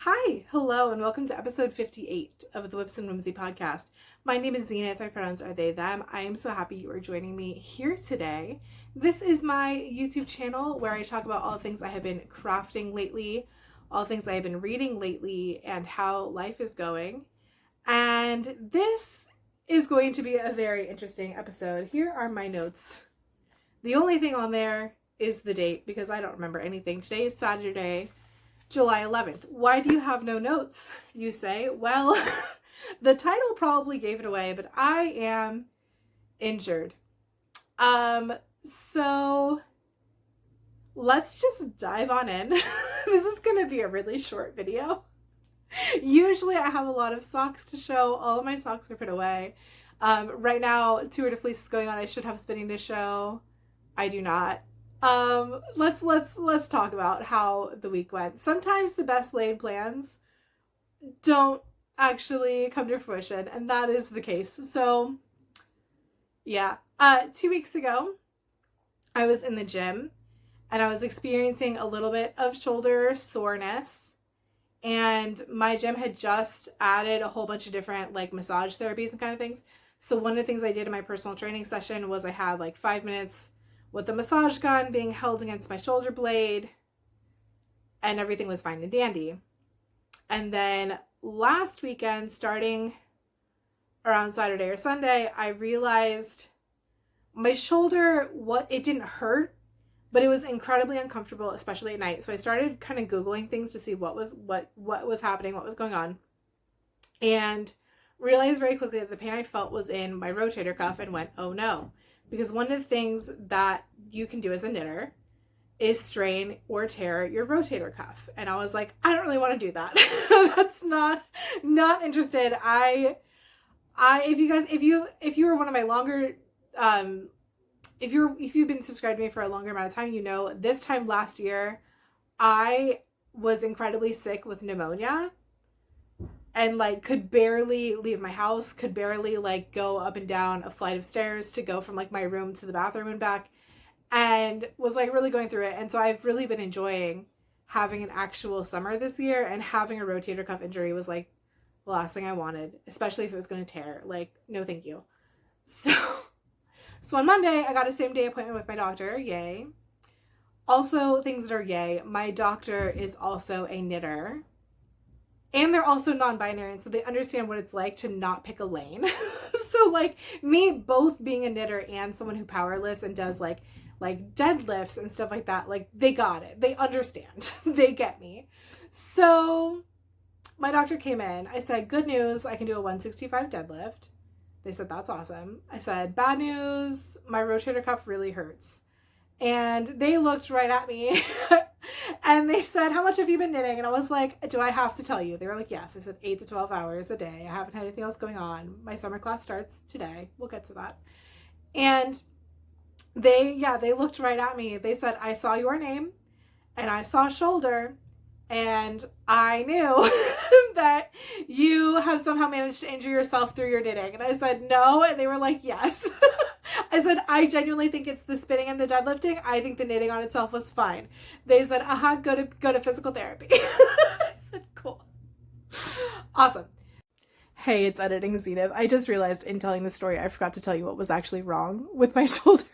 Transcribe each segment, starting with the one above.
Hi, hello, and welcome to episode 58 of the Whips and Whimsy podcast. My name is Zenith. My pronouns are they, them. I am so happy you are joining me here today. This is my YouTube channel where I talk about all the things I have been crafting lately, all the things I have been reading lately, and how life is going. And this is going to be a very interesting episode. Here are my notes. The only thing on there is the date because I don't remember anything. Today is Saturday, July 11th. Why do you have no notes, you say? Well, the title probably gave it away, but I am injured. So let's just dive on in. This is going to be a really short video. Usually I have a lot of socks to show. All of my socks are put away. Right now, Tour de Fleece is going on. I should have spinning to show. I do not. Let's talk about how the week went. Sometimes the best laid plans don't actually come to fruition, and that is the case. So, yeah. 2 weeks ago, I was in the gym, and I was experiencing a little bit of shoulder soreness, and my gym had just added a whole bunch of different, massage therapies and kind of things. So one of the things I did in my personal training session was I had, 5 minutes with the massage gun being held against my shoulder blade, and everything was fine and dandy. And then last weekend, starting around Saturday or Sunday, I realized my shoulder, it didn't hurt, but it was incredibly uncomfortable, especially at night. So I started kind of Googling things to see what was happening, what was going on, and realized very quickly that the pain I felt was in my rotator cuff, and went, oh no. Because one of the things that you can do as a knitter is strain or tear your rotator cuff. And I was like, I don't really want to do that. That's not interested. If you were one of my longer, if you've been subscribed to me for a longer amount of time, you know, this time last year, I was incredibly sick with pneumonia. And could barely leave my house, could barely go up and down a flight of stairs to go from my room to the bathroom and back, and was really going through it. And so I've really been enjoying having an actual summer this year, and having a rotator cuff injury was the last thing I wanted, especially if it was going to tear. No thank you. So on Monday, I got a same day appointment with my doctor. Yay. Also, things that are yay, my doctor is also a knitter. And they're also non-binary, and so they understand what it's like to not pick a lane. So me both being a knitter and someone who power lifts and does deadlifts and stuff like that, they got it. They understand. They get me. So my doctor came in. I said, good news, I can do a 165 deadlift. They said, that's awesome. I said, bad news, my rotator cuff really hurts. And they looked right at me and they said, how much have you been knitting? And I was like, do I have to tell you? They were like, yes. I said 8 to 12 hours a day. I haven't had anything else going on. My summer class starts today. We'll get to that. And they looked right at me. They said, I saw your name and I saw shoulder, and I knew that you have somehow managed to injure yourself through your knitting. And I said, no. And they were like, yes. I said, I genuinely think it's the spinning and the deadlifting. I think the knitting on itself was fine. They said, go to physical therapy. I said, cool. Awesome. Hey, it's editing Zenith. I just realized in telling the story, I forgot to tell you what was actually wrong with my shoulder.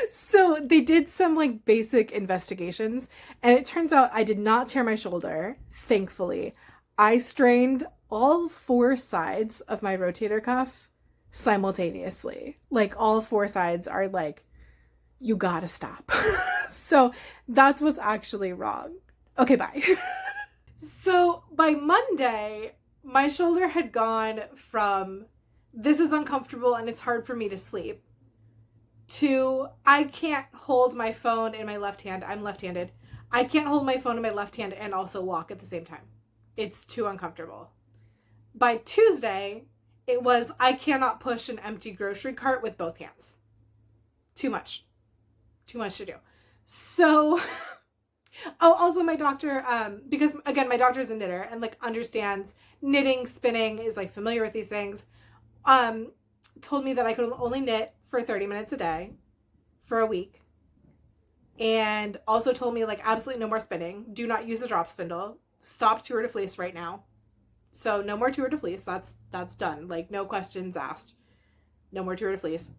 So they did some basic investigations, and it turns out I did not tear my shoulder, thankfully. I strained all 4 sides of my rotator cuff simultaneously. All 4 sides are you gotta stop. So that's what's actually wrong. Okay, bye. So by Monday, my shoulder had gone from this is uncomfortable and it's hard for me to sleep to I can't hold my phone in my left hand. I'm left-handed. I can't hold my phone in my left hand and also walk at the same time. It's too uncomfortable. By Tuesday, it was I cannot push an empty grocery cart with both hands. Too much to do. So, also my doctor, because again, my doctor is a knitter and understands knitting, spinning, is familiar with these things, told me that I could only knit for 30 minutes a day for a week. And also told me absolutely no more spinning. Do not use a drop spindle. stop Tour de Fleece right now. So no more Tour de Fleece. That's done. Like, no questions asked. No more Tour de Fleece.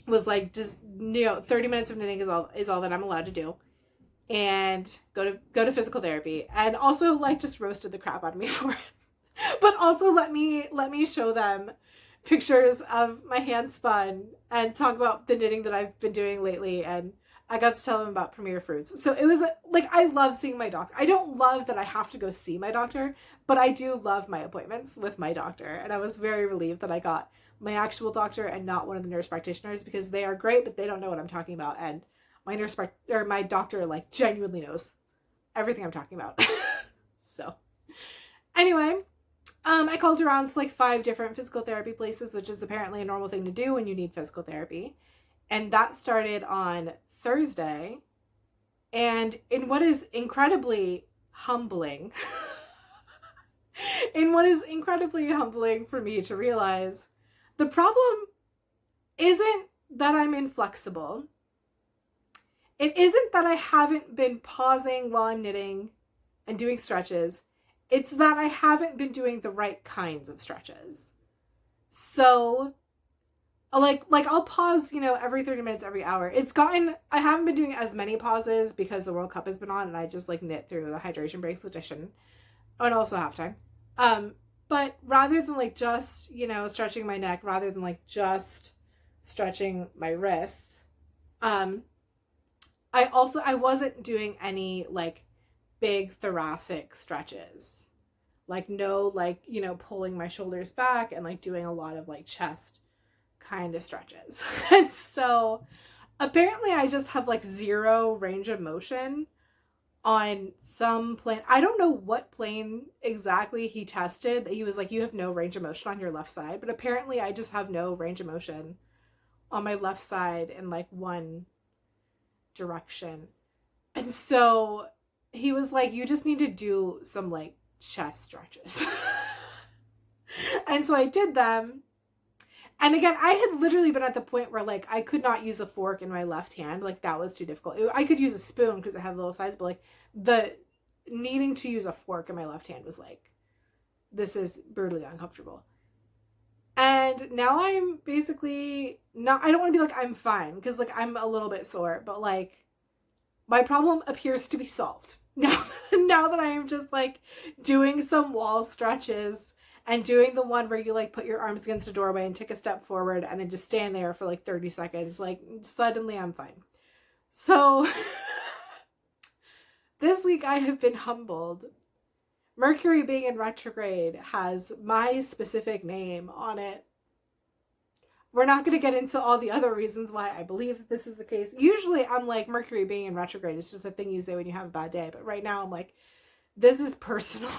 Was like, just, 30 minutes of knitting is all that I'm allowed to do. And go to physical therapy. And also, like, just roasted the crap out of me for it. But also let me show them pictures of my hand spun and talk about the knitting that I've been doing lately. And I got to tell them about Premier Fruits. So it was like, I love seeing my doctor. I don't love that I have to go see my doctor, but I do love my appointments with my doctor. And I was very relieved that I got my actual doctor and not one of the nurse practitioners, because they are great, but they don't know what I'm talking about. And my doctor, like, genuinely knows everything I'm talking about. So anyway, I called around to like 5 different physical therapy places, which is apparently a normal thing to do when you need physical therapy. And that started on Thursday. And in what is incredibly humbling, for me to realize, the problem isn't that I'm inflexible. It isn't that I haven't been pausing while I'm knitting and doing stretches. It's that I haven't been doing the right kinds of stretches. So, like I'll pause, every 30 minutes, every hour. I haven't been doing as many pauses because the World Cup has been on and I just like knit through the hydration breaks, which I shouldn't. Oh, and also halftime. But rather than like just, stretching my neck, rather than like just stretching my wrists, I wasn't doing any like big thoracic stretches, like no, like, pulling my shoulders back and like doing a lot of like chest kind of stretches. And so apparently I just have like 0 range of motion on some plane. I don't know what plane exactly he tested that he was like, you have no range of motion on your left side, but apparently I just have no range of motion on my left side in like one direction. And so he was like, you just need to do some like chest stretches. And so I did them. And again, I had literally been at the point where like I could not use a fork in my left hand. Like, that was too difficult. I could use a spoon because it had little sides, but like the needing to use a fork in my left hand was like, this is brutally uncomfortable. And now I'm basically not, I don't want to be like, I'm fine, because like I'm a little bit sore, but like my problem appears to be solved. Now that I am just like doing some wall stretches and doing the one where you like put your arms against a doorway and take a step forward and then just stand there for like 30 seconds, like suddenly I'm fine. So this week I have been humbled. Mercury being in retrograde has my specific name on it. We're not going to get into all the other reasons why I believe that this is the case. Usually I'm like, Mercury being in retrograde is just a thing you say when you have a bad day. But right now I'm like, this is personal.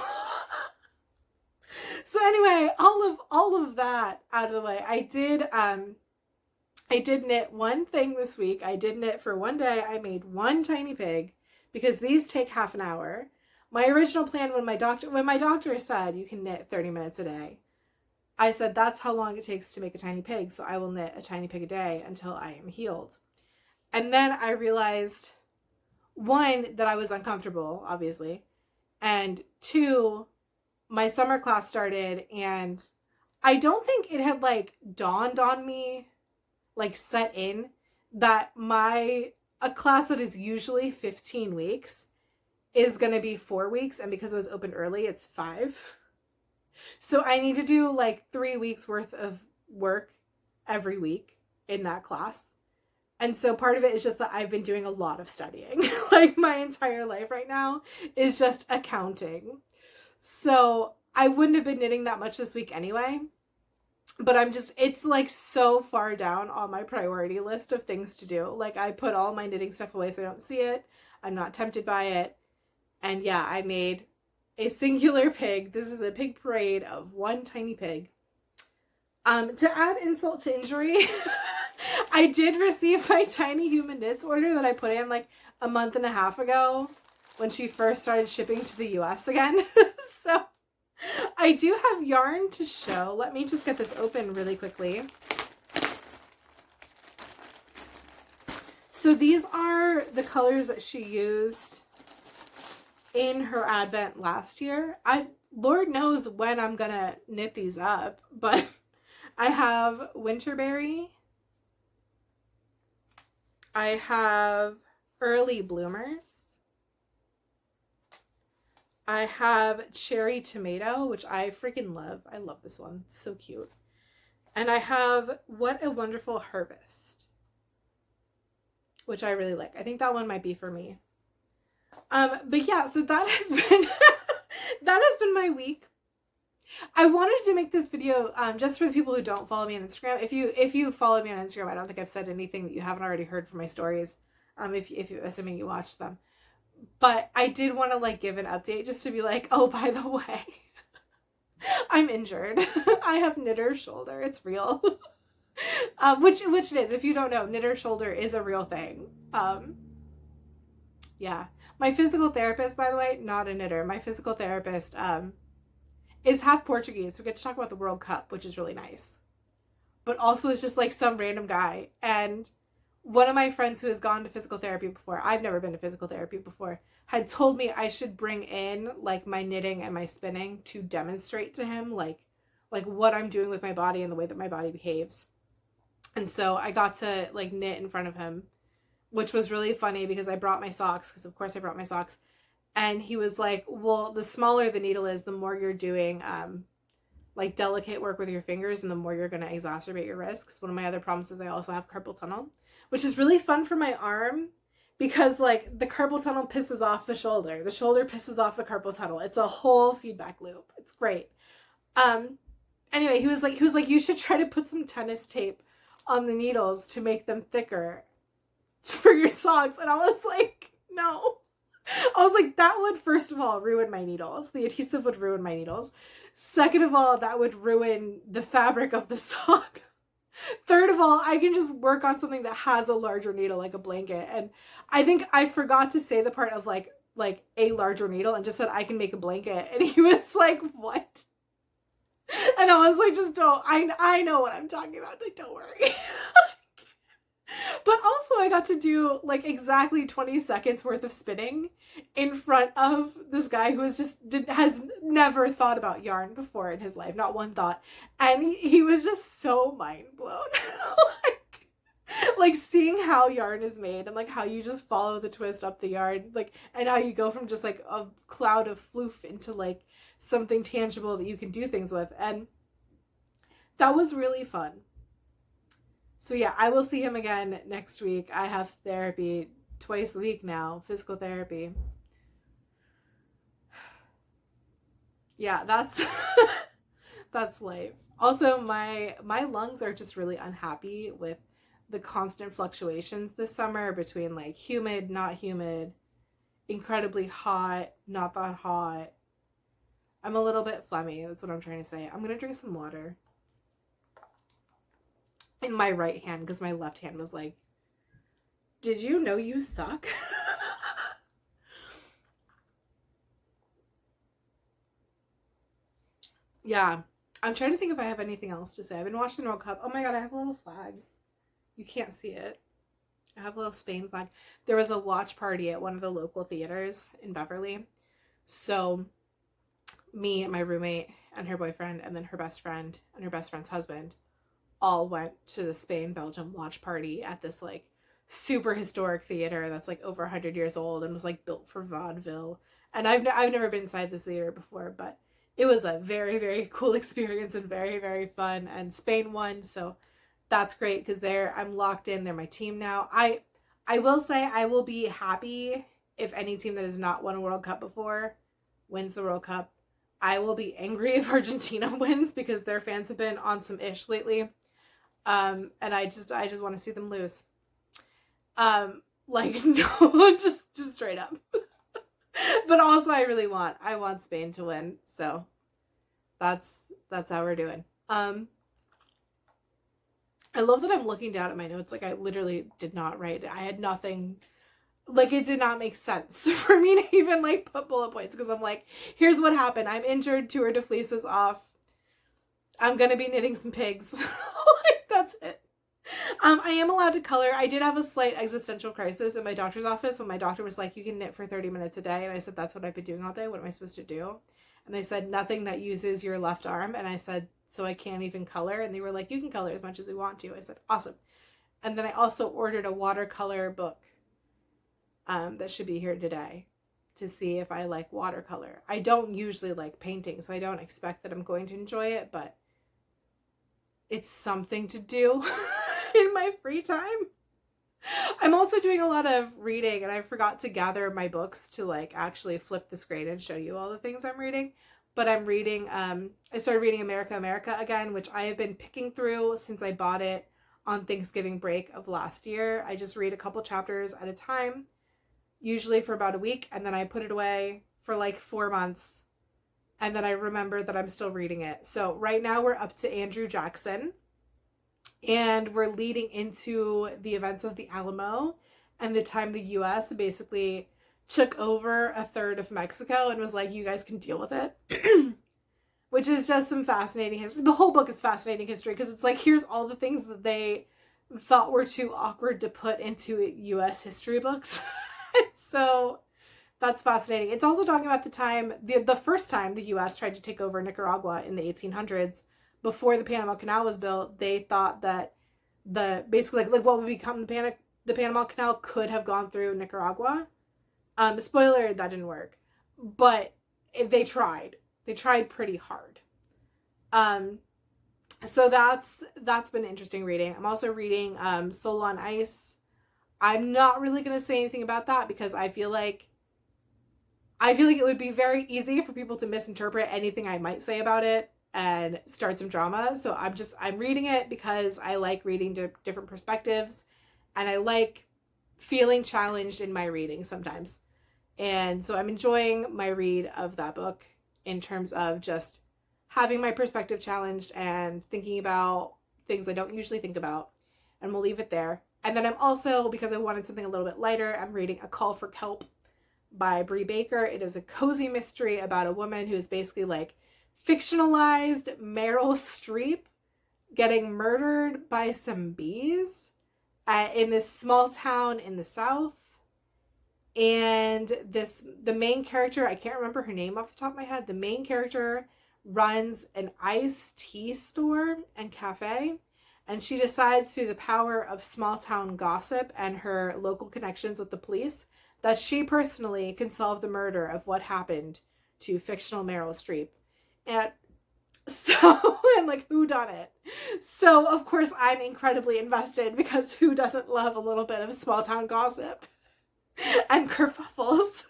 So anyway, all of that out of the way, I did knit one thing this week. I did knit for one day. I made one tiny pig because these take half an hour. My original plan when my doctor said you can knit 30 minutes a day, I said that's how long it takes to make a tiny pig, so I will knit a tiny pig a day until I am healed. And then I realized, 1, that I was uncomfortable, obviously, and 2, my summer class started, and I don't think it had like dawned on me, like set in, that a class that is usually 15 weeks is going to be 4 weeks. And because it was opened early, it's 5. So I need to do like 3 weeks worth of work every week in that class. And so part of it is just that I've been doing a lot of studying. Like my entire life right now is just accounting. So I wouldn't have been knitting that much this week anyway. But it's like so far down on my priority list of things to do. Like I put all my knitting stuff away so I don't see it. I'm not tempted by it. And yeah, I made a singular pig. This is a pig parade of one tiny pig. To add insult to injury, I did receive my Tiny Human Knits order that I put in like a month and a half ago when she first started shipping to the US again. So I do have yarn to show. Let me just get this open really quickly. So these are the colors that she used in her advent last year. Lord knows when I'm gonna knit these up, but I have Winterberry. I have Early Bloomers. I have Cherry Tomato, which I freaking love. I love this one. It's so cute. And I have What a Wonderful Harvest, which I really like. I think that one might be for me. But yeah, so that has been that has been my week. I wanted to make this video just for the people who don't follow me on Instagram. If you follow me on Instagram, I don't think I've said anything that you haven't already heard from my stories. If you assuming you watched them. But I did want to like give an update just to be like, oh, by the way, I'm injured. I have knitter shoulder. It's real. Which it is. If you don't know, knitter shoulder is a real thing. Yeah. My physical therapist, by the way, not a knitter. My physical therapist is half Portuguese. So we get to talk about the World Cup, which is really nice. But also it's just like some random guy. And one of my friends who has gone to physical therapy before, I've never been to physical therapy before, had told me I should bring in like my knitting and my spinning to demonstrate to him like what I'm doing with my body and the way that my body behaves. And so I got to like knit in front of him, which was really funny because I brought my socks, because of course I brought my socks. And he was like, well, the smaller the needle is, the more you're doing like delicate work with your fingers and the more you're going to exacerbate your risk. Because one of my other problems is I also have carpal tunnel, which is really fun for my arm because like the carpal tunnel pisses off the shoulder pisses off the carpal tunnel. It's a whole feedback loop. It's great. Anyway, he was like, you should try to put some tennis tape on the needles to make them thicker for your socks. And I was like, no. I was like, that would, first of all, ruin my needles. The adhesive would ruin my needles. Second of all, that would ruin the fabric of the sock. Third of all, I can just work on something that has a larger needle, like a blanket. And I think I forgot to say the part of like a larger needle and just said I can make a blanket. And he was like, what? And I was like, just don't, I know what I'm talking about. Like, don't worry. But also I got to do like exactly 20 seconds worth of spinning in front of this guy who has never thought about yarn before in his life, not one thought. And he was just so mind blown. like seeing how yarn is made and like how you just follow the twist up the yarn, like, and how you go from just like a cloud of floof into like something tangible that you can do things with. And that was really fun. So yeah, I will see him again next week. I have therapy twice a week now, physical therapy. Yeah, that's that's life. Also, my lungs are just really unhappy with the constant fluctuations this summer between like humid, not humid, incredibly hot, not that hot. I'm a little bit phlegmy. That's what I'm trying to say. I'm going to drink some water in my right hand because my left hand was like, did you know you suck? Yeah. I'm trying to think if I have anything else to say. I've been watching the World Cup. Oh my god, I have a little flag. You can't see it. I have a little Spain flag. There was a watch party at one of the local theaters in Beverly. So me and my roommate and her boyfriend and then her best friend and her best friend's husband all went to the Spain-Belgium watch party at this like super historic theater that's like over 100 years old and was like built for vaudeville. And I've never been inside this theater before, but it was a very, very cool experience and very, very fun. And Spain won, so that's great because I'm locked in. They're my team now. I will say I will be happy if any team that has not won a World Cup before wins the World Cup. I will be angry if Argentina wins because their fans have been on some ish lately. And I just want to see them lose. Like, no, just straight up. But also I want Spain to win. So that's how we're doing. I love that I'm looking down at my notes. Like I literally did not write it. I had nothing, like it did not make sense for me to even like put bullet points because I'm like, here's what happened. I'm injured. Tour de Fleece is off. I'm going to be knitting some pigs. Like that's it. I am allowed to color. I did have a slight existential crisis in my doctor's office when my doctor was like, you can knit for 30 minutes a day. And I said, that's what I've been doing all day. What am I supposed to do? And they said, nothing that uses your left arm. And I said, so I can't even color? And they were like, you can color as much as you want to. I said, awesome. And then I also ordered a watercolor book that should be here today to see if I like watercolor. I don't usually like painting, so I don't expect that I'm going to enjoy it, but it's something to do in my free time. I'm also doing a lot of reading, and I forgot to gather my books to like actually flip the screen and show you all the things I'm reading. But I'm reading, I started reading America, America again, which I have been picking through since I bought it on Thanksgiving break of last year. I just read a couple chapters at a time, usually for about a week, and then I put it away for like 4 months, and then I remember that I'm still reading it. So right now we're up to Andrew Jackson, and we're leading into the events of the Alamo and the time the U.S. basically took over a third of Mexico and was like, you guys can deal with it. Which is just some fascinating history. The whole book is fascinating history because it's like, here's all the things that they thought were too awkward to put into U.S. history books. So that's fascinating. It's also talking about the time, the first time the U.S. tried to take over Nicaragua in the 1800s, before the Panama Canal was built. They thought that basically like what would become the Panama Canal could have gone through Nicaragua. Spoiler, that didn't work, but they tried. They tried pretty hard. So that's been interesting reading. I'm also reading Soul on Ice. I'm not really going to say anything about that because I feel like it would be very easy for people to misinterpret anything I might say about it and start some drama. So I'm reading it because I like reading different perspectives, and I like feeling challenged in my reading sometimes. And so I'm enjoying my read of that book in terms of just having my perspective challenged and thinking about things I don't usually think about. And we'll leave it there. And then I'm also, because I wanted something a little bit lighter, I'm reading A Call for Kelp by Bree Baker. It is a cozy mystery about a woman who is basically like fictionalized Meryl Streep getting murdered by some bees in this small town in the South. And the main character, I can't remember her name off the top of my head, the main character runs an iced tea store and cafe, and she decides through the power of small town gossip and her local connections with the police that she personally can solve the murder of what happened to fictional Meryl Streep. And so, and like, who done it? So, of course, I'm incredibly invested because who doesn't love a little bit of small town gossip and kerfuffles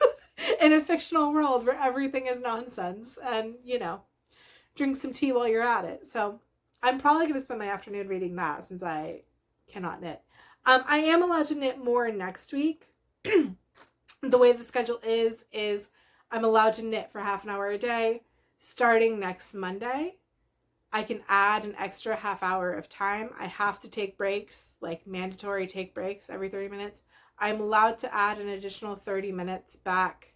in a fictional world where everything is nonsense and, drink some tea while you're at it. So I'm probably going to spend my afternoon reading that since I cannot knit. I am allowed to knit more next week. The way the schedule is I'm allowed to knit for half an hour a day starting next Monday. I can add an extra half hour of time. I have to take breaks, like mandatory take breaks every 30 minutes. I'm allowed to add an additional 30 minutes back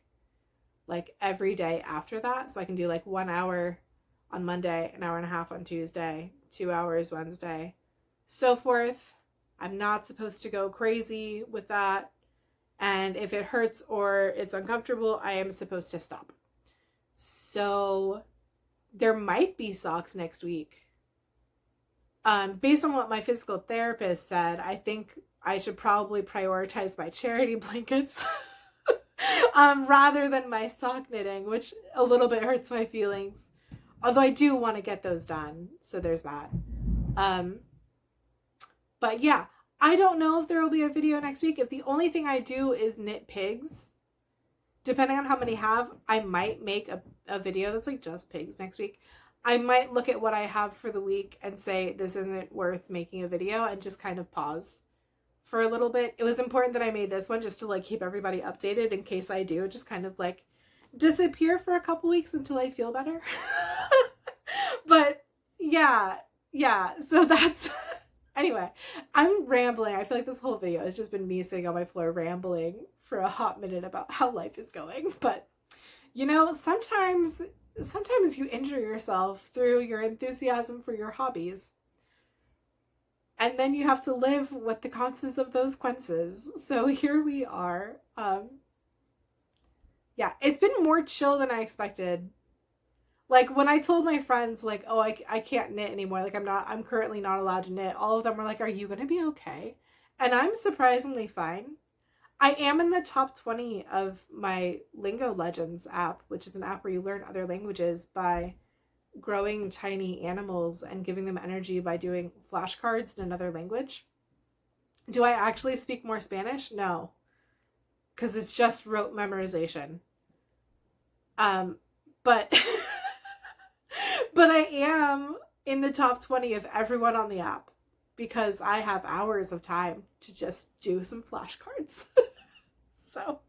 like every day after that. So I can do like 1 hour on Monday, an hour and a half on Tuesday, 2 hours Wednesday, so forth. I'm not supposed to go crazy with that. And if it hurts or it's uncomfortable, I am supposed to stop. So there might be socks next week. Based on what my physical therapist said, I think I should probably prioritize my charity blankets rather than my sock knitting, which a little bit hurts my feelings. Although I do want to get those done. So there's that. But yeah, I don't know if there will be a video next week. If the only thing I do is knit pigs, depending on how many have, I might make a video that's like just pigs next week. I might look at what I have for the week and say, this isn't worth making a video, and just kind of pause for a little bit. It was important that I made this one just to like keep everybody updated in case I do just kind of like disappear for a couple weeks until I feel better. But yeah. So that's, anyway, I'm rambling. I feel like this whole video has just been me sitting on my floor rambling for a hot minute about how life is going. But, sometimes you injure yourself through your enthusiasm for your hobbies. And then you have to live with the consequences of those quences. So here we are. Yeah, it's been more chill than I expected. Like when I told my friends, like, oh, I can't knit anymore. Like I'm currently not allowed to knit. All of them were like, are you going to be okay? And I'm surprisingly fine. I am in the top 20 of my Lingo Legends app, which is an app where you learn other languages by growing tiny animals and giving them energy by doing flashcards in another language. Do I actually speak more Spanish? No, because it's just rote memorization. But but I am in the top 20 of everyone on the app because I have hours of time to just do some flashcards. So,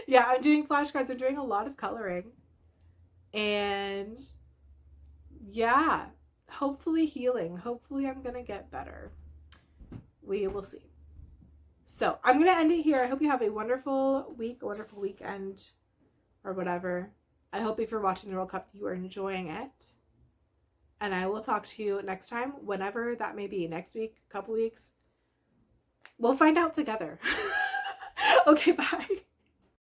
yeah, I'm doing flashcards. I'm doing a lot of coloring. And yeah, hopefully healing. Hopefully I'm going to get better. We will see. So, I'm going to end it here. I hope you have a wonderful week, a wonderful weekend, or whatever. I hope if you're watching the World Cup, you are enjoying it. And I will talk to you next time, whenever that may be. Next week, a couple weeks. We'll find out together. Okay, bye.